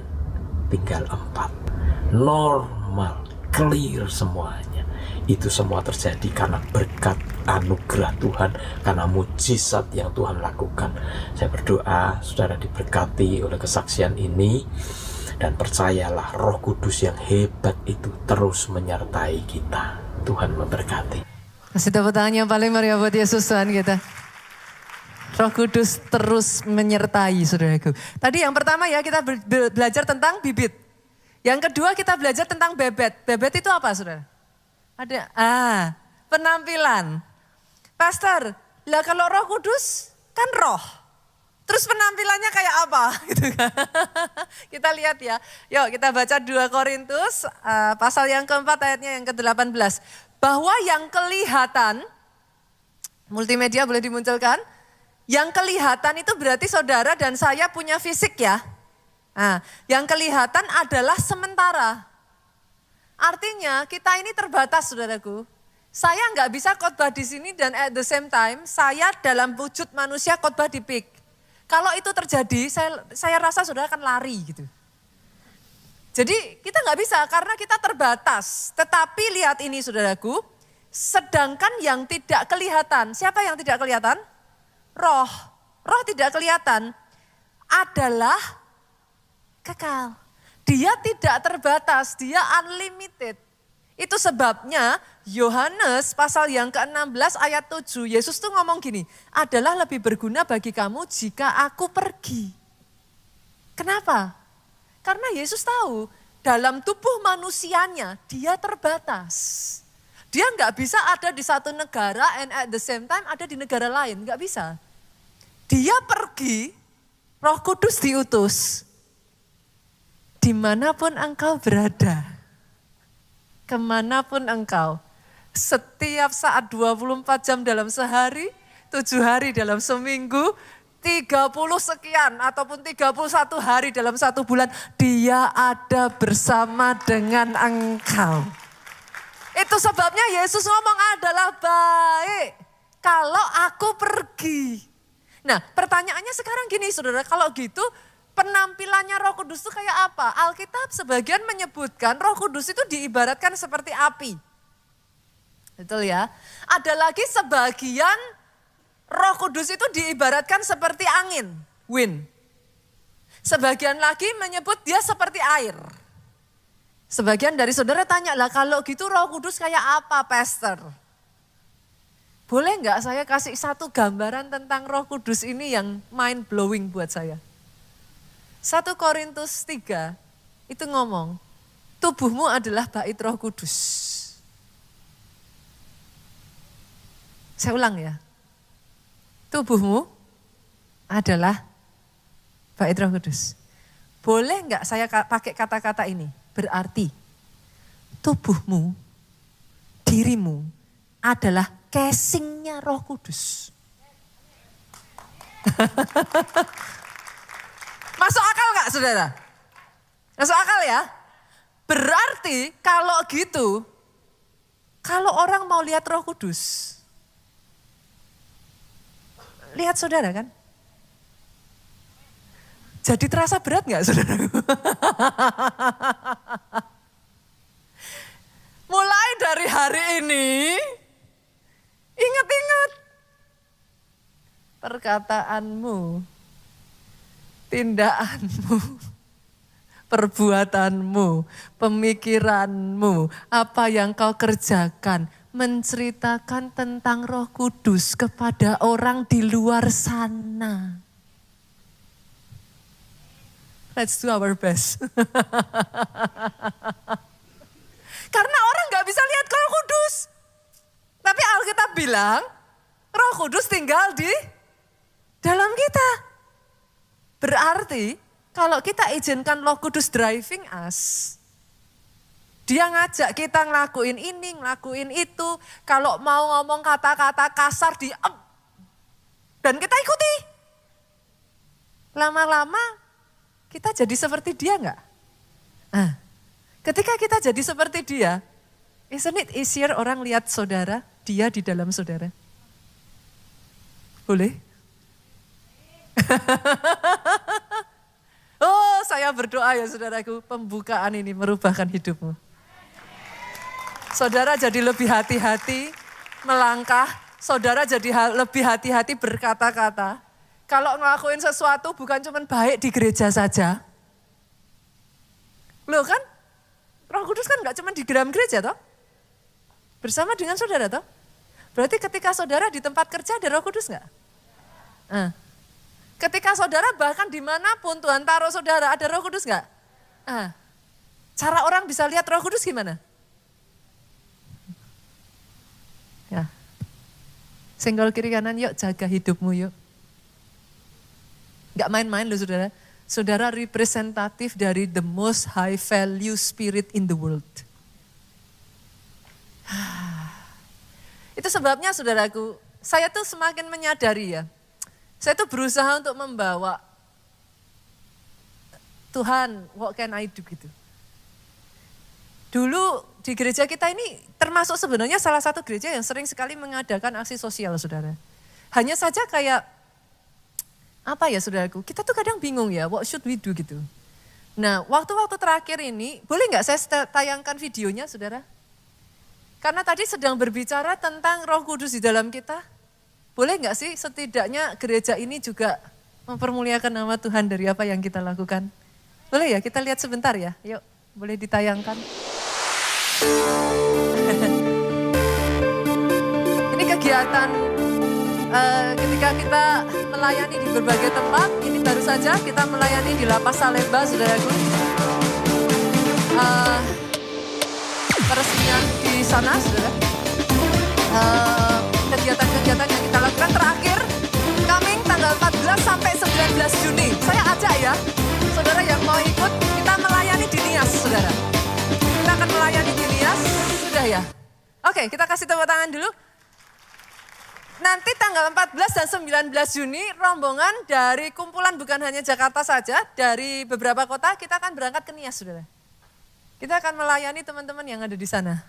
tinggal 4, normal, clear semuanya. Itu semua terjadi karena berkat anugerah Tuhan, karena mujizat yang Tuhan lakukan. Saya berdoa saudara diberkati oleh kesaksian ini, dan percayalah Roh Kudus yang hebat itu terus menyertai kita. Tuhan memberkati. Kasih tepuk tangan yang paling meriah buat Yesus Tuhan kita. Roh Kudus terus menyertai saudaraku. Tadi yang pertama ya, kita belajar tentang bibit. Yang kedua kita belajar tentang bebet. Bebet itu apa saudara? Ada, penampilan. Pastor, lah kalau Roh Kudus kan roh. Terus penampilannya kayak apa? Gitu kan. Kita lihat ya. Yuk kita baca 2 Korintus pasal yang keempat ayatnya yang ke-18. Bahwa yang kelihatan, multimedia boleh dimunculkan. Yang kelihatan itu berarti saudara dan saya punya fisik ya. Nah, yang kelihatan adalah sementara. Artinya kita ini terbatas saudaraku. Saya nggak bisa khotbah di sini dan at the same time saya dalam wujud manusia khotbah di PIK. Kalau itu terjadi saya rasa saudara akan lari gitu. Jadi kita nggak bisa karena kita terbatas. Tetapi lihat ini saudaraku, sedangkan yang tidak kelihatan, siapa yang tidak kelihatan? Roh tidak kelihatan adalah kekal. Dia tidak terbatas, dia unlimited. Itu sebabnya Yohanes pasal yang ke-16 ayat 7, Yesus tuh ngomong gini, adalah lebih berguna bagi kamu jika aku pergi. Kenapa? Karena Yesus tahu dalam tubuh manusianya dia terbatas. Dia nggak bisa ada di satu negara and at the same time ada di negara lain, nggak bisa. Dia pergi, Roh Kudus diutus. Dimanapun engkau berada, kemanapun engkau, setiap saat 24 jam dalam sehari, 7 hari dalam seminggu, 30 sekian ataupun 31 hari dalam 1 bulan, dia ada bersama dengan engkau. Itu sebabnya Yesus ngomong adalah baik kalau aku pergi. Nah pertanyaannya sekarang gini saudara, kalau gitu penampilannya Roh Kudus itu kayak apa? Alkitab sebagian menyebutkan Roh Kudus itu diibaratkan seperti api. Betul ya? Ada lagi sebagian Roh Kudus itu diibaratkan seperti angin, wind. Sebagian lagi menyebut dia seperti air. Sebagian dari saudara tanya, lah kalau gitu Roh Kudus kayak apa pastor? Boleh nggak saya kasih satu gambaran tentang Roh Kudus ini yang mind blowing buat saya? 1 Korintus 3 itu ngomong, tubuhmu adalah bait Roh Kudus. Saya ulang ya. Tubuhmu adalah bait Roh Kudus. Boleh enggak saya pakai kata-kata ini? Berarti tubuhmu, dirimu adalah casingnya Roh Kudus. Masuk akal enggak saudara? Masuk akal ya? Berarti kalau gitu, kalau orang mau lihat Roh Kudus, lihat saudara kan? Jadi terasa berat gak saudara? Mulai dari hari ini, ingat-ingat perkataanmu, tindakanmu, perbuatanmu, pemikiranmu, apa yang kau kerjakan, menceritakan tentang Roh Kudus kepada orang di luar sana. Let's do our best. Karena orang gak bisa lihat Roh Kudus. Tapi Alkitab bilang, Roh Kudus tinggal di dalam kita. Berarti kalau kita izinkan Roh Kudus driving us, dia ngajak kita ngelakuin ini, ngelakuin itu. Kalau mau ngomong kata-kata kasar, diam. Dan kita ikuti. Lama-lama kita jadi seperti dia enggak? Nah, ketika kita jadi seperti dia, isn't it easier orang lihat saudara, dia di dalam saudara? Boleh? Oh, saya berdoa ya saudaraku, pembukaan ini merubahkan hidupmu. Saudara jadi lebih hati-hati melangkah, saudara jadi lebih hati-hati berkata-kata. Kalau ngelakuin sesuatu bukan cuma baik di gereja saja. Loh kan, Roh Kudus kan gak cuma di dalam gereja toh. Bersama dengan saudara toh. Berarti ketika saudara di tempat kerja ada Roh Kudus gak? Ketika saudara bahkan dimanapun Tuhan taruh saudara ada Roh Kudus gak? Cara orang bisa lihat Roh Kudus gimana? Ya. Senggol kiri kanan yuk, jaga hidupmu yuk. Gak main-main loh saudara. Saudara representatif dari the most high value spirit in the world. Itu sebabnya saudaraku, saya tuh semakin menyadari ya. Saya tuh berusaha untuk membawa Tuhan, what can I do gitu. Dulu di gereja kita ini termasuk sebenarnya salah satu gereja yang sering sekali mengadakan aksi sosial saudara. Hanya saja kayak apa ya saudaraku, kita tuh kadang bingung ya, what should we do gitu. Nah waktu-waktu terakhir ini, boleh gak saya tayangkan videonya saudara? Karena tadi sedang berbicara tentang Roh Kudus di dalam kita. Boleh gak sih setidaknya gereja ini juga mempermuliakan nama Tuhan dari apa yang kita lakukan? Boleh ya, kita lihat sebentar ya, yuk boleh ditayangkan. Ini kegiatan ketika kita melayani di berbagai tempat, ini baru saja kita melayani di Lapas Salemba, saudaraku. Peresmian di sana, saudara. Kegiatan-kegiatan yang kita lakukan terakhir, coming tanggal 14 sampai 19 Juni. Saya ajak ya, saudara yang mau ikut, kita melayani di Nias, saudara. Kita akan melayani di Nias, sudah ya. Oke, kita kasih tepuk tangan dulu. Nanti tanggal 14 dan 19 Juni rombongan dari kumpulan bukan hanya Jakarta saja, dari beberapa kota kita akan berangkat ke Nias, saudara. Kita akan melayani teman-teman yang ada di sana.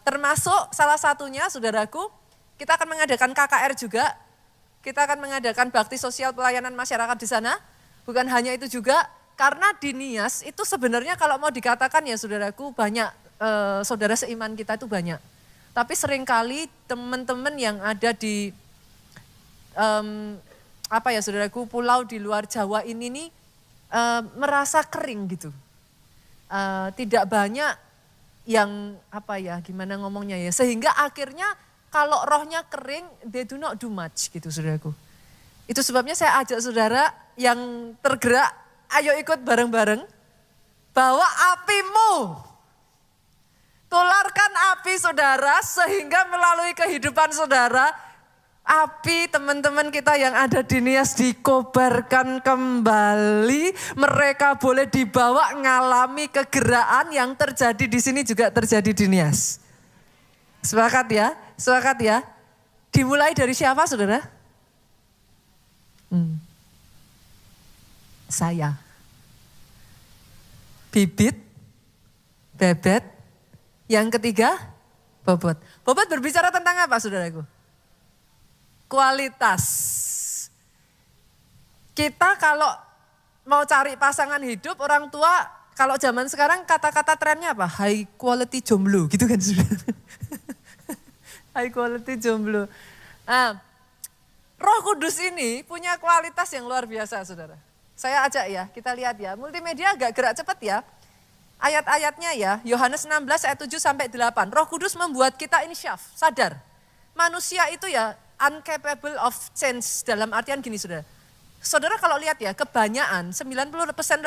Termasuk salah satunya, saudaraku, kita akan mengadakan KKR juga. Kita akan mengadakan bakti sosial pelayanan masyarakat di sana. Bukan hanya itu juga, karena di Nias itu sebenarnya kalau mau dikatakan ya saudaraku, banyak saudara seiman kita itu banyak. Tapi seringkali teman-teman yang ada di saudaraku, pulau di luar Jawa ini nih merasa kering gitu. Tidak banyak yang gimana ngomongnya ya. Sehingga akhirnya kalau rohnya kering, they do not do much gitu saudaraku. Itu sebabnya saya ajak saudara, yang tergerak? Ayo ikut bareng-bareng. Bawa apimu. Tularkan api saudara sehingga melalui kehidupan saudara, api teman-teman kita yang ada di Nias dikobarkan kembali. Mereka boleh dibawa ngalami kegeraan yang terjadi di sini juga terjadi di Nias. Sepakat ya? Sepakat ya? Dimulai dari siapa saudara? Saya. Bibit, bebet. Yang ketiga, bobot. Bobot berbicara tentang apa saudaraku? Kualitas. Kita kalau mau cari pasangan hidup, orang tua kalau zaman sekarang kata-kata trennya apa? High quality jomblo gitu kan saudara. High quality jomblo. Nah, Roh Kudus ini punya kualitas yang luar biasa saudara. Saya ajak ya, kita lihat ya. Multimedia agak gerak cepat ya. Ayat-ayatnya ya, Yohanes 16 ayat 7 sampai 8. Roh Kudus membuat kita insyaf, sadar. Manusia itu ya incapable of change, dalam artian gini saudara. Saudara kalau lihat ya, kebanyakan 90%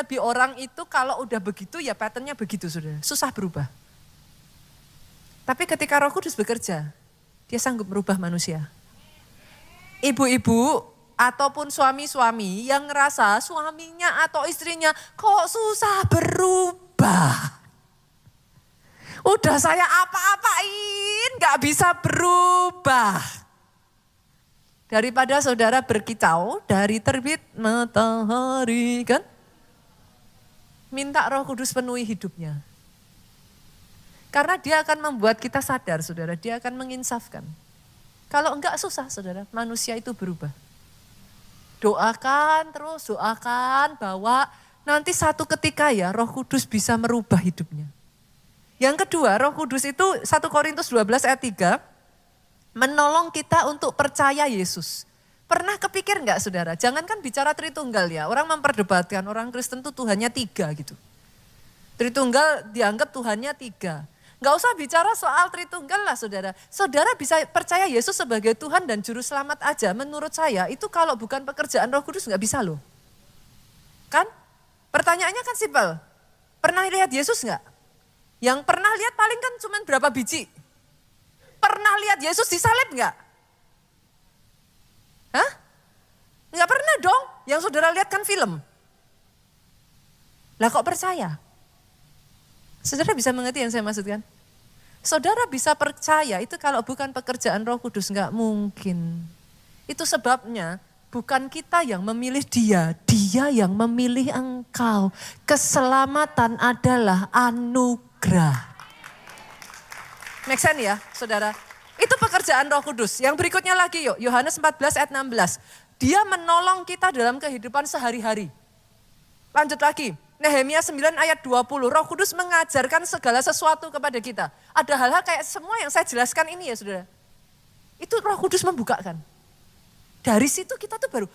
lebih orang itu kalau udah begitu ya patternnya begitu saudara. Susah berubah. Tapi ketika Roh Kudus bekerja, dia sanggup merubah manusia. Ibu-ibu ataupun suami-suami yang ngerasa suaminya atau istrinya kok susah berubah. Udah saya apa-apain gak bisa berubah. Daripada saudara berkicau dari terbit matahari kan. Minta Roh Kudus penuhi hidupnya. Karena dia akan membuat kita sadar saudara, dia akan menginsafkan. Kalau enggak susah saudara, manusia itu berubah. Doakan terus, doakan bahwa nanti satu ketika ya Roh Kudus bisa merubah hidupnya. Yang kedua, Roh Kudus itu 1 Korintus 12 ayat 3 menolong kita untuk percaya Yesus. Pernah kepikir enggak saudara? Jangankan bicara Tritunggal ya, orang memperdebatkan orang Kristen itu Tuhannya 3 gitu. Tritunggal dianggap Tuhannya 3. Enggak usah bicara soal Tritunggal lah saudara. Saudara bisa percaya Yesus sebagai Tuhan dan Juru Selamat aja. Menurut saya itu kalau bukan pekerjaan Roh Kudus enggak bisa loh. Kan? Pertanyaannya kan simpel. Pernah lihat Yesus enggak? Yang pernah lihat paling kan cuma berapa biji? Pernah lihat Yesus disalib enggak? Hah? Enggak pernah dong. Yang saudara lihat kan film. Lah kok percaya? Saudara bisa mengerti yang saya maksudkan? Saudara bisa percaya itu kalau bukan pekerjaan Roh Kudus enggak mungkin. Itu sebabnya bukan kita yang memilih dia, dia yang memilih engkau. Keselamatan adalah anugerah. Make sense ya saudara? Itu pekerjaan Roh Kudus. Yang berikutnya lagi yuk, Yohanes 14 ayat 16. Dia menolong kita dalam kehidupan sehari-hari. Lanjut lagi, Nehemia 9 ayat 20, Roh Kudus mengajarkan segala sesuatu kepada kita. Ada hal-hal kayak semua yang saya jelaskan ini ya saudara. Itu Roh Kudus membukakan. Dari situ kita tuh baru,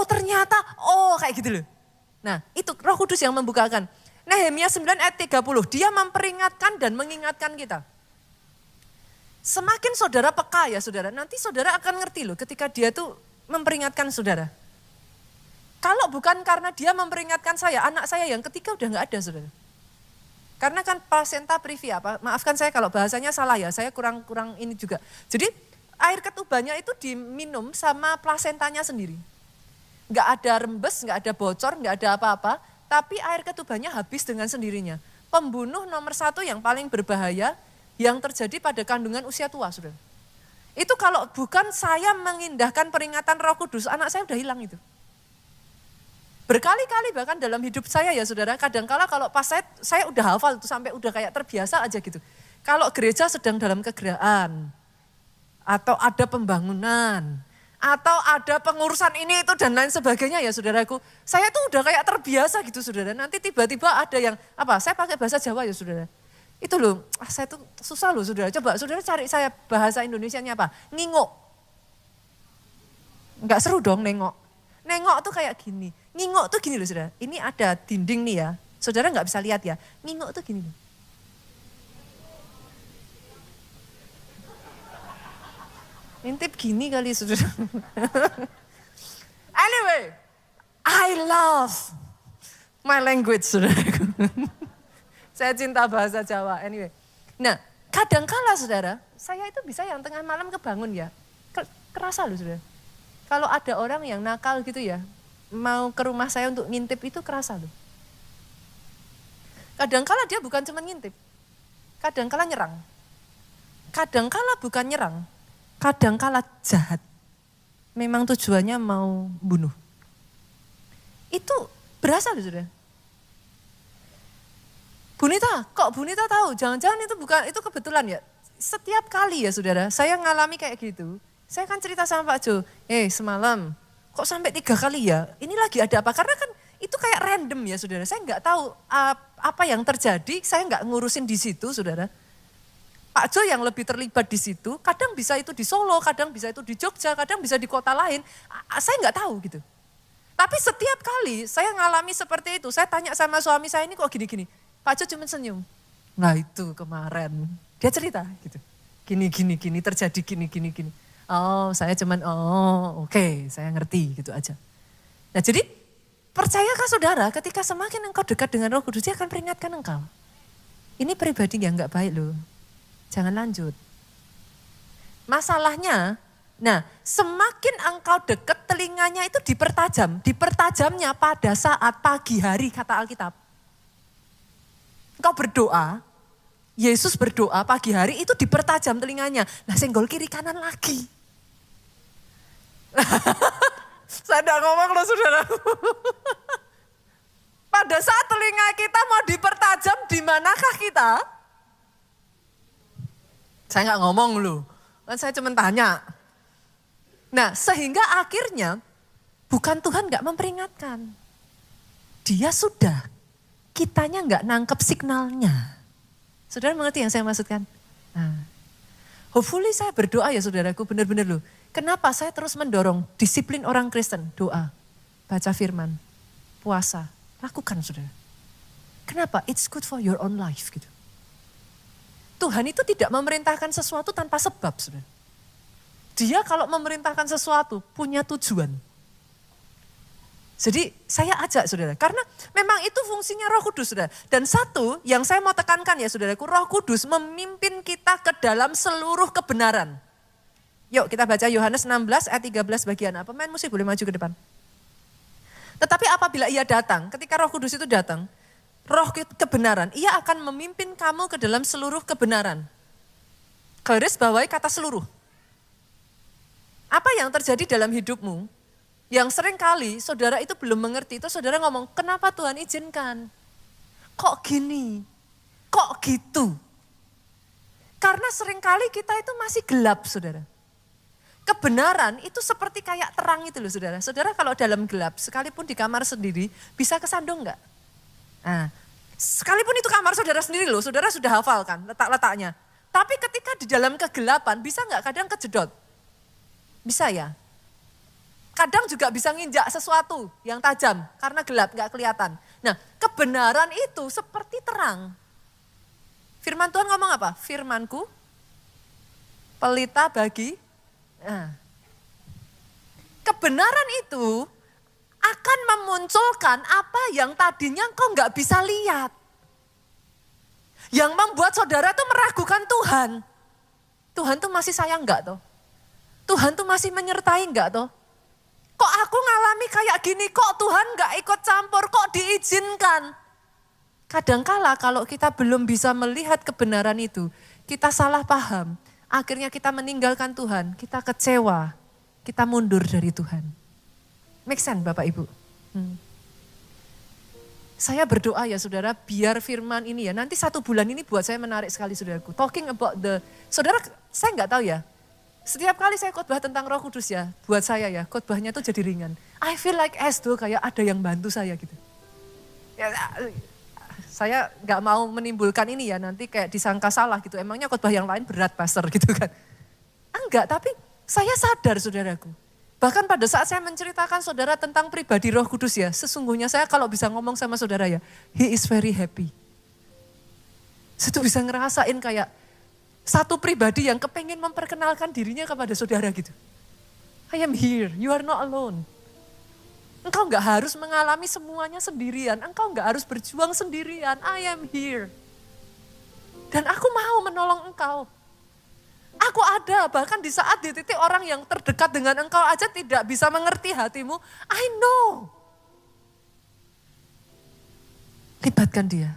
ternyata, kayak gitu loh. Nah itu Roh Kudus yang membukakan. Nehemia 9 ayat 30, dia memperingatkan dan mengingatkan kita. Semakin saudara peka ya saudara, nanti saudara akan ngerti loh ketika dia tuh memperingatkan saudara. Kalau bukan karena dia memperingatkan saya, anak saya yang ketiga udah gak ada saudara. Karena kan placenta previa, maafkan saya kalau bahasanya salah ya, saya kurang ini juga. Jadi air ketubannya itu diminum sama plasentanya sendiri. Gak ada rembes, gak ada bocor, gak ada apa-apa, tapi air ketubannya habis dengan sendirinya. Pembunuh nomor 1 yang paling berbahaya yang terjadi pada kandungan usia tua saudara. Itu kalau bukan saya mengindahkan peringatan Roh Kudus, anak saya udah hilang itu. Berkali-kali bahkan dalam hidup saya ya saudara, kadangkala kalau pas saya udah hafal itu sampai udah kayak terbiasa aja gitu. Kalau gereja sedang dalam kegeraan, atau ada pembangunan, atau ada pengurusan ini itu dan lain sebagainya ya saudaraku. Saya tuh udah kayak terbiasa gitu saudara, nanti tiba-tiba ada yang, saya pakai bahasa Jawa ya saudara. Itu loh, saya tuh susah loh saudara, coba saudara cari saya bahasa Indonesianya apa, ngingok. Enggak seru dong nengok. Nengok tuh kayak gini, ngingok tuh gini loh saudara. Ini ada dinding nih ya, saudara nggak bisa lihat ya. Ngingok tuh gini loh. Intip gini kali saudara. Anyway, I love my language, saudaraku. Saya cinta bahasa Jawa, anyway. Nah, kadangkala saudara, saya itu bisa yang tengah malam kebangun ya. Kerasa loh saudara. Kalau ada orang yang nakal gitu ya, mau ke rumah saya untuk ngintip itu kerasa loh. Kadangkala dia bukan cuma ngintip, kadangkala nyerang. Kadangkala bukan nyerang, kadangkala jahat. Memang tujuannya mau bunuh. Itu berasa loh saudara. Bunita, kok Bunita tahu? Jangan-jangan itu bukan, itu kebetulan ya. Setiap kali ya saudara, saya ngalami kayak gitu. Saya kan cerita sama Pak Jo, semalam kok sampai 3 kali ya? Ini lagi ada apa? Karena kan itu kayak random ya saudara. Saya nggak tahu apa yang terjadi, saya nggak ngurusin di situ saudara. Pak Jo yang lebih terlibat di situ, kadang bisa itu di Solo, kadang bisa itu di Jogja, kadang bisa di kota lain. Saya nggak tahu gitu. Tapi setiap kali saya ngalami seperti itu, saya tanya sama suami saya ini kok gini-gini. Pak Jo cuma senyum. Nah itu kemarin, dia cerita gitu. Gini, terjadi gini. Oh saya cuman, oke, saya ngerti gitu aja. Nah jadi percayakah saudara ketika semakin engkau dekat dengan Roh Kudus, dia akan peringatkan engkau. Ini pribadi yang gak baik loh, jangan lanjut. Masalahnya, nah semakin engkau dekat telinganya itu dipertajamnya pada saat pagi hari kata Alkitab. Engkau berdoa, Yesus berdoa pagi hari itu dipertajam telinganya. Nah senggol kiri kanan lagi. Saya tidak ngomong loh saudara. Pada saat telinga kita mau dipertajam, di manakah kita? Saya nggak ngomong loh, kan saya cuma tanya. Nah sehingga akhirnya bukan Tuhan nggak memperingatkan. Dia sudah, kitanya nggak nangkep signalnya. Saudara mengerti yang saya maksudkan? Nah, hopefully saya berdoa ya saudaraku, benar-benar loh. Kenapa saya terus mendorong disiplin orang Kristen? Doa, baca firman, puasa, lakukan saudara. Kenapa? It's good for your own life gitu. Tuhan itu tidak memerintahkan sesuatu tanpa sebab saudara. Dia kalau memerintahkan sesuatu punya tujuan. Jadi saya ajak saudara, karena memang itu fungsinya Roh Kudus saudara. Dan satu yang saya mau tekankan ya saudaraku, Roh Kudus memimpin kita ke dalam seluruh kebenaran. Yuk kita baca Yohanes 16 ayat 13 bagian A. Pemain musik boleh maju ke depan. Tetapi apabila ia datang, ketika Roh Kudus itu datang, Roh kebenaran, ia akan memimpin kamu ke dalam seluruh kebenaran. Garis bawahi kata seluruh. Apa yang terjadi dalam hidupmu? Yang sering kali saudara itu belum mengerti, itu saudara ngomong, kenapa Tuhan izinkan? Kok gini? Kok gitu? Karena sering kali kita itu masih gelap saudara. Kebenaran itu seperti kayak terang itu loh saudara. Saudara kalau dalam gelap, sekalipun di kamar sendiri, bisa kesandung enggak? Nah, sekalipun itu kamar saudara sendiri loh, saudara sudah hafal kan letak-letaknya. Tapi ketika di dalam kegelapan, bisa enggak kadang kejedot? Bisa ya? Kadang juga bisa nginjak sesuatu yang tajam karena gelap gak kelihatan. Nah kebenaran itu seperti terang. Firman Tuhan ngomong apa? Firmanku pelita bagi. Nah, kebenaran itu akan memunculkan apa yang tadinya kau gak bisa lihat. Yang membuat saudara tuh meragukan Tuhan. Tuhan tuh masih sayang gak toh? Tuhan tuh masih menyertai gak toh? Kok aku ngalami kayak gini, kok Tuhan gak ikut campur, kok diizinkan? Kadangkala kalau kita belum bisa melihat kebenaran itu, kita salah paham. Akhirnya kita meninggalkan Tuhan, kita kecewa, kita mundur dari Tuhan. Make sense Bapak Ibu? Saya berdoa ya saudara, biar firman ini ya, nanti 1 bulan ini buat saya menarik sekali saudaraku. Talking about saudara saya gak tahu ya. Setiap kali saya khotbah tentang Roh Kudus ya, buat saya ya, khotbahnya tuh jadi ringan. I feel like as though kayak ada yang bantu saya gitu. Ya, saya nggak mau menimbulkan ini ya, nanti kayak disangka salah gitu. Emangnya khotbah yang lain berat pastor gitu kan. Enggak, tapi saya sadar saudaraku. Bahkan pada saat saya menceritakan saudara tentang pribadi Roh Kudus ya, sesungguhnya saya kalau bisa ngomong sama saudara ya, he is very happy. Saya tuh bisa ngerasain kayak, satu pribadi yang kepengen memperkenalkan dirinya kepada saudara gitu. I am here, you are not alone. Engkau nggak harus mengalami semuanya sendirian. Engkau nggak harus berjuang sendirian. I am here. Dan aku mau menolong engkau. Aku ada, bahkan di saat di titik orang yang terdekat dengan engkau aja tidak bisa mengerti hatimu. I know. Libatkan dia.